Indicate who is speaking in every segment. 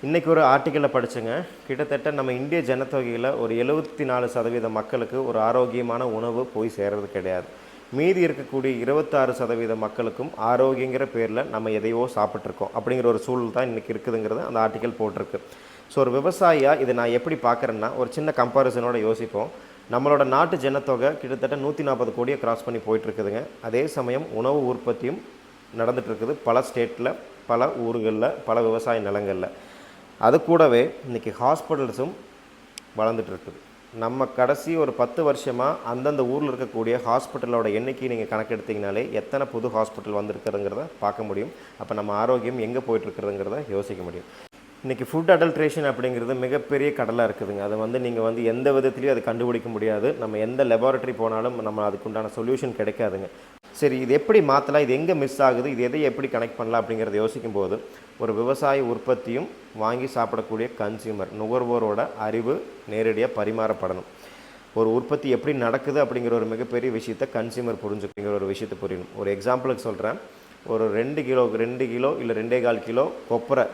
Speaker 1: இன்றைக்கி ஒரு ஆர்டிக்கலில் படித்தேங்க. கிட்டத்தட்ட நம்ம இந்திய ஜனத்தொகையில் ஒரு 74% மக்களுக்கு ஒரு ஆரோக்கியமான உணவு போய் சேர்றது கிடையாது. மீதி இருக்கக்கூடிய 26% மக்களுக்கும் ஆரோக்கியங்கிற பேரில் நம்ம எதையோ சாப்பிட்ருக்கோம் அப்படிங்கிற ஒரு சூழல் தான் இன்றைக்கி இருக்குதுங்கிறது அந்த ஆர்டிக்கல் போட்டிருக்கு. ஸோ ஒரு விவசாயியாக இதை நான் எப்படி பார்க்குறேன்னா, ஒரு சின்ன கம்பேரிசனோட யோசிப்போம். நம்மளோட நாட்டு ஜனத்தொகை கிட்டத்தட்ட 140 கோடியை கிராஸ் பண்ணி போயிட்டுருக்குதுங்க. அதே சமயம் உணவு உற்பத்தியும் நடந்துகிட்ருக்குது பல ஸ்டேட்டில், பல ஊர்களில், பல விவசாய நிலங்களில். அது கூடவே இன்றைக்கி ஹாஸ்பிட்டல்ஸும் வளர்ந்துட்டுருக்குது. நம்ம கடைசி ஒரு 10 வருஷமாக அந்தந்த ஊரில் இருக்கக்கூடிய ஹாஸ்பிட்டலோட எண்ணிக்கை நீங்கள் கணக்கெடுத்திங்கனாலே எத்தனை புது ஹாஸ்பிட்டல் வந்திருக்குதுங்கிறத பார்க்க முடியும். அப்போ நம்ம ஆரோக்கியம் எங்கே போயிட்டுருக்குறதுங்கிறத யோசிக்க முடியும். இன்றைக்கி ஃபுட் அடல்ட்ரேஷன் அப்படிங்கிறது மிகப்பெரிய கடலாக இருக்குதுங்க. அதை நீங்கள் எந்த விதத்துலேயும் அதை கண்டுபிடிக்க முடியாது. நம்ம எந்த லெபார்ட்டரி போனாலும் நம்ம அதுக்குண்டான சொல்யூஷன் கிடைக்காதுங்க. சரி, இது எப்படி மாற்றலாம், இது எங்கே மிஸ் ஆகுது, இது எதை எப்படி கனெக்ட் பண்ணலாம் அப்படிங்கிறத யோசிக்கும்போது ஒரு விவசாய உற்பத்தியும் வாங்கி சாப்பிடக்கூடிய கன்சியூமர் நுகர்வோரோட அறிவு நேரடியாக பரிமாறப்படணும். ஒரு உற்பத்தி எப்படி நடக்குது அப்படிங்கிற ஒரு மிகப்பெரிய விஷயத்தை கன்சியூமர் புரிஞ்சுக்கிற ஒரு விஷயத்தை புரியணும். ஒரு எக்ஸாம்பிளுக்கு சொல்கிறேன். ஒரு 2 கிலோ இல்லை 2.25 கிலோ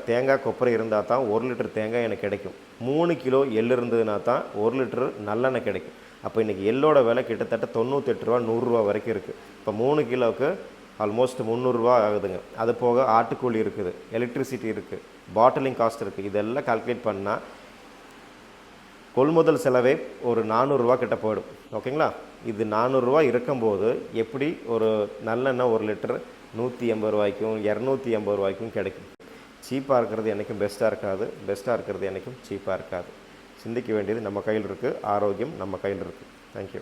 Speaker 1: தேங்காய் கொப்பரை இருந்தால் தான் 1 லிட்டர் தேங்காய் எனக்கு கிடைக்கும். 3 கிலோ எள் இருந்ததுன்னா தான் 1 லிட்டர் நல்லெண்ணெய் கிடைக்கும். அப்போ இன்றைக்கி எள்ளோட விலை கிட்டத்தட்ட 98 ரூபா 100 ரூபா வரைக்கும் இருக்குது. இப்போ 3 கிலோவுக்கு ஆல்மோஸ்ட் 300 ரூபா ஆகுதுங்க. அது போக ஆட்டுக்கூலி இருக்குது, எலக்ட்ரிசிட்டி இருக்குது, பாட்டிலிங் காஸ்ட் இருக்குது. இதெல்லாம் கால்குலேட் பண்ணால் கொள்முதல் செலவே ஒரு 400 ரூபா கிட்ட போயிடும். ஓகேங்களா? இது 400 ரூபா இருக்கும்போது எப்படி ஒரு நல்லெண்ணெய் 1 லிட்டர் 180 ரூபாய்க்கும் 280 ரூபாய்க்கும் கிடைக்கும்? சீப்பாக இருக்கிறது என்றைக்கும் பெஸ்ட்டாக இருக்காது, பெஸ்ட்டாக இருக்கிறது என்றைக்கும் சீப்பாக இருக்காது. சிந்திக்க வேண்டியது நம்ம கையில் இருக்குது, ஆரோக்கியம் நம்ம கையில் இருக்குது. தேங்க்யூ.